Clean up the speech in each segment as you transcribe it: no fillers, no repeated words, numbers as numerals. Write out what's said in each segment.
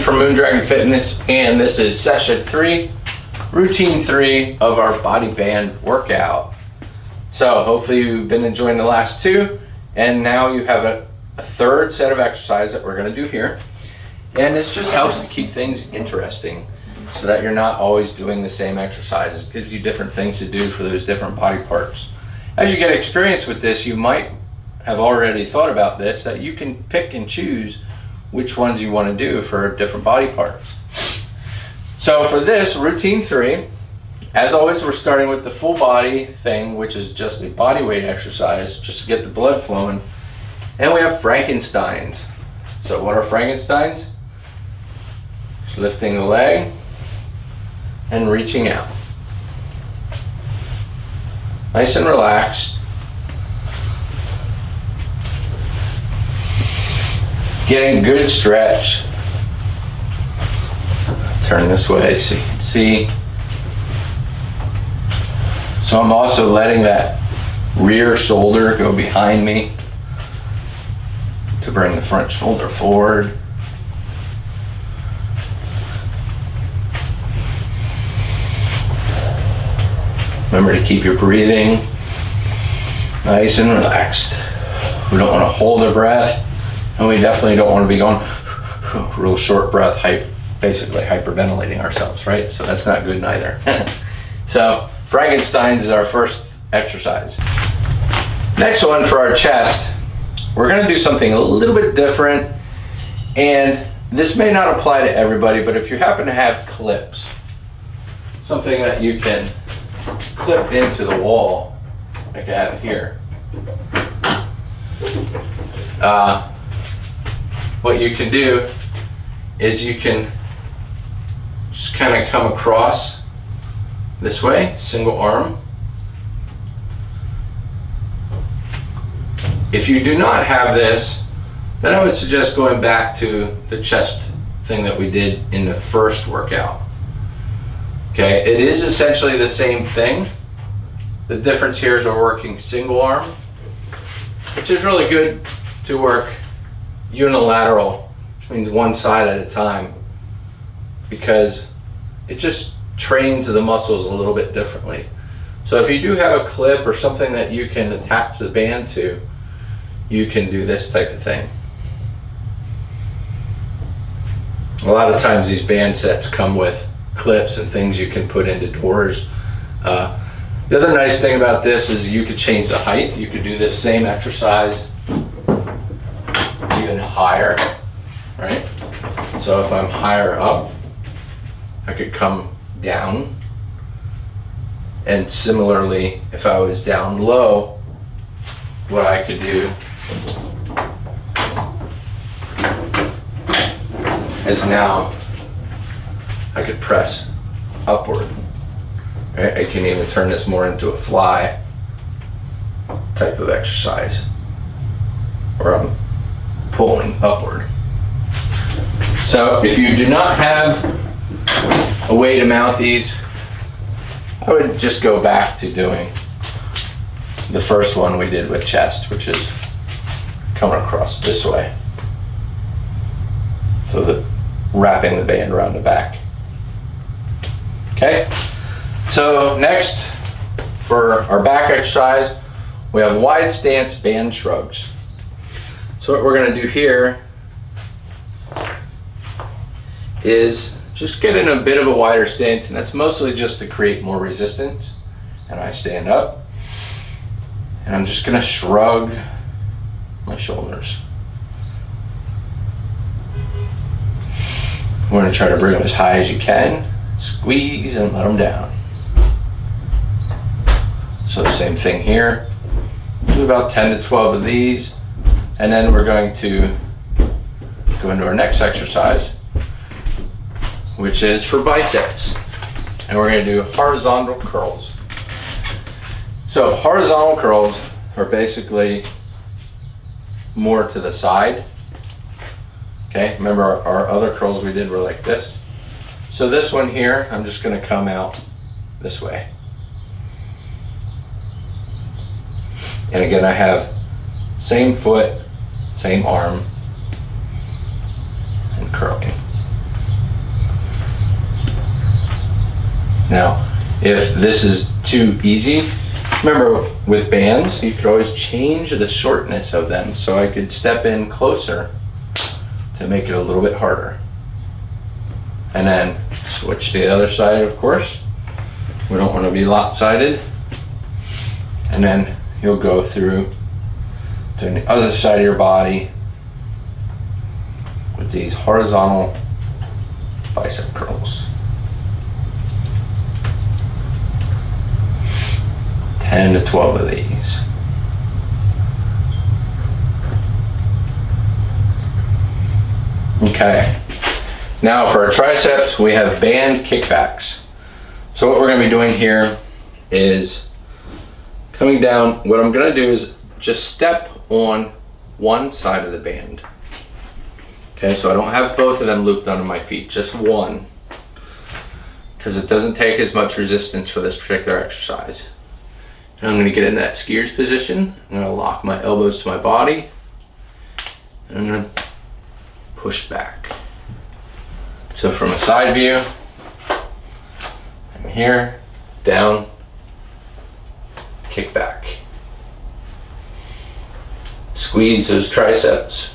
from Moon Dragon Fitness, and this is session 3, routine 3 of our body band workout. So hopefully you've been enjoying the last 2, and now you have a third set of exercise that we're going to do here. And this just helps to keep things interesting so that you're not always doing the same exercises. It gives you different things to do for those different body parts. As you get experience with this, you might have already thought about this, that you can pick and choose which ones you want to do for different body parts. So for this routine 3, as always, we're starting with the full body thing, which is just a body weight exercise just to get the blood flowing. And we have Frankensteins. So what are Frankensteins? Just lifting the leg and reaching out. Nice and relaxed. Getting good stretch. Turn this way so you can see. So I'm also letting that rear shoulder go behind me to bring the front shoulder forward. Remember to keep your breathing nice and relaxed. We don't want to hold our breath, and we definitely don't want to be going real short breath, basically hyperventilating ourselves, right? So that's not good neither. So Frankenstein's is our first exercise. Next one for our chest, we're going to do something a little bit different, and this may not apply to everybody, but if you happen to have clips, something that you can clip into the wall, like I have here. What you can do is you can just kind of come across this way, single arm. If you do not have this, then I would suggest going back to the chest thing that we did in the first workout. Okay, it is essentially the same thing. The difference here is we're working single arm, which is really good to work unilateral, which means one side at a time, because it just trains the muscles a little bit differently. So if you do have a clip or something that you can attach the band to, you can do this type of thing. A lot of times these band sets come with clips and things you can put into doors. The other nice thing about this is you could change the height. You could do this same exercise even higher, right? So if I'm higher up, I could come down. And similarly, if I was down low, what I could do is now I could press upward. Right? I can even turn this more into a fly type of exercise, where I'm pulling upward. So if you do not have a way to mount these, I would just go back to doing the first one we did with chest, which is coming across this way. So wrapping the band around the back. Okay, so next for our back exercise, we have wide stance band shrugs. So what we're going to do here is just get in a bit of a wider stance, and that's mostly just to create more resistance. And I stand up, and I'm just going to shrug my shoulders. We're going to try to bring them as high as you can. Squeeze and let them down. So same thing here. Do about 10 to 12 of these, and then we're going to go into our next exercise, which is for biceps. And we're going to do horizontal curls. So horizontal curls are basically more to the side. Okay, remember our other curls we did were like this. So this one here, I'm just going to come out this way. And again, I have same foot, same arm, and curling. Now, if this is too easy, remember with bands, you could always change the shortness of them, so I could step in closer to make it a little bit harder. And then switch to the other side, of course. We don't want to be lopsided. And then you'll go through to the other side of your body with these horizontal bicep curls. 10 to 12 of these. Okay. Now for our triceps, we have band kickbacks. So what we're going to be doing here is coming down. What I'm going to do is just step on one side of the band. Okay, so I don't have both of them looped under my feet, just one, because it doesn't take as much resistance for this particular exercise. And I'm going to get in that skier's position. I'm going to lock my elbows to my body, and I'm going to push back. So from a side view, I'm here, down, kick back. Squeeze those triceps.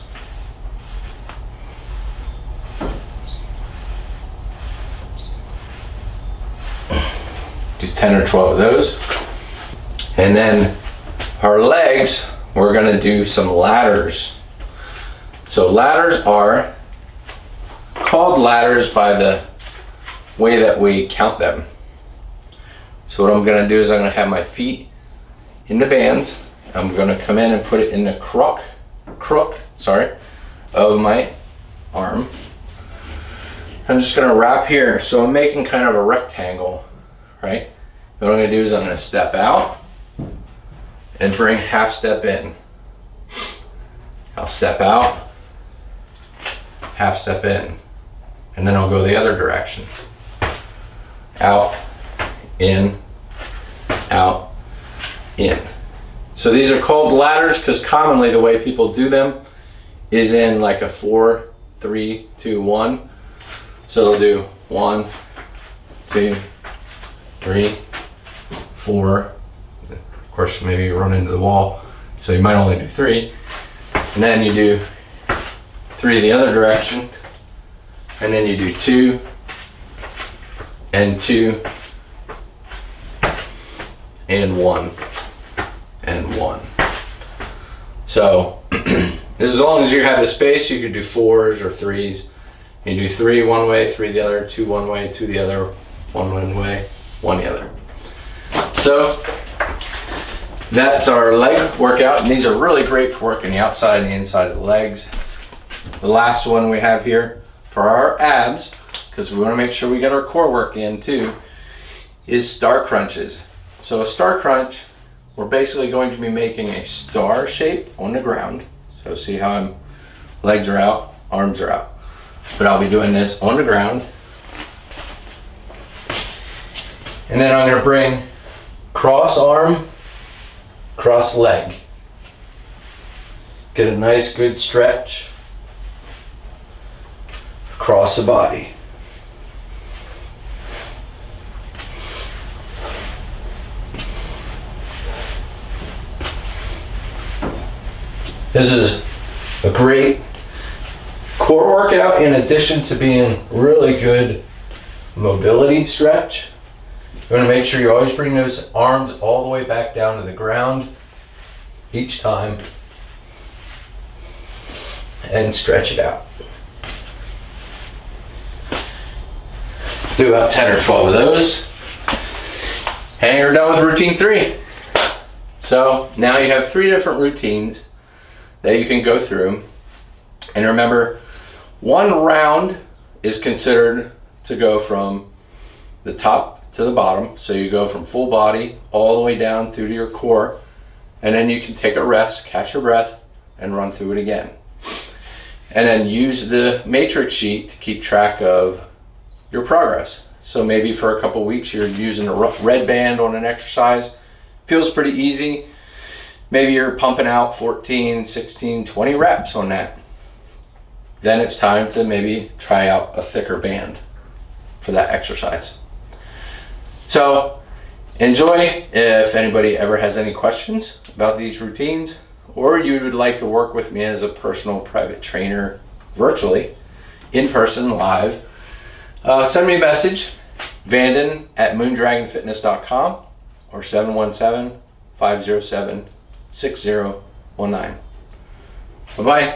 Do 10 or 12 of those. And then our legs, we're gonna do some ladders. So ladders are called ladders by the way that we count them. So what I'm gonna do is I'm gonna have my feet in the bands. I'm gonna come in and put it in the crook of my arm. I'm just gonna wrap here. So I'm making kind of a rectangle, right? What I'm gonna do is I'm gonna step out and bring half step in. I'll step out, half step in, and then I'll go the other direction. Out, in, out, in. So these are called ladders because commonly the way people do them is in like a 4, 3, 2, 1. So they'll do 1, 2, 3, 4. Of course, maybe you run into the wall, so you might only do 3. And then you do 3 the other direction. And then you do 2 and 2 and 1 and 1. So as long as you have the space, you could do 4s or 3s. You do 3 one way, 3 the other, 2 one way, 2 the other, 1 one way, 1 the other. So that's our leg workout, and these are really great for working the outside and the inside of the legs. The last one we have here for our abs, because we want to make sure we get our core work in too, is star crunches. So a star crunch, we're basically going to be making a star shape on the ground. So see how I'm, legs are out, arms are out. But I'll be doing this on the ground. And then I'm going to bring cross arm, cross leg. Get a nice good stretch across the body. This is a great core workout in addition to being really good mobility stretch. You want to make sure you always bring those arms all the way back down to the ground each time and stretch it out. Do about 10 or 12 of those and you're done with routine 3. So now you have 3 different routines that you can go through. And remember, 1 round is considered to go from the top to the bottom. So you go from full body all the way down through to your core, and then you can take a rest, catch your breath, and run through it again. And then use the matrix sheet to keep track of your progress. So maybe for a couple weeks you're using a red band on an exercise, feels pretty easy. Maybe you're pumping out 14, 16, 20 reps on that. Then it's time to maybe try out a thicker band for that exercise. So enjoy. If anybody ever has any questions about these routines, or you would like to work with me as a personal private trainer virtually, in person, live, send me a message, vanden@moondragonfitness.com or 717-507-6019. Bye-bye.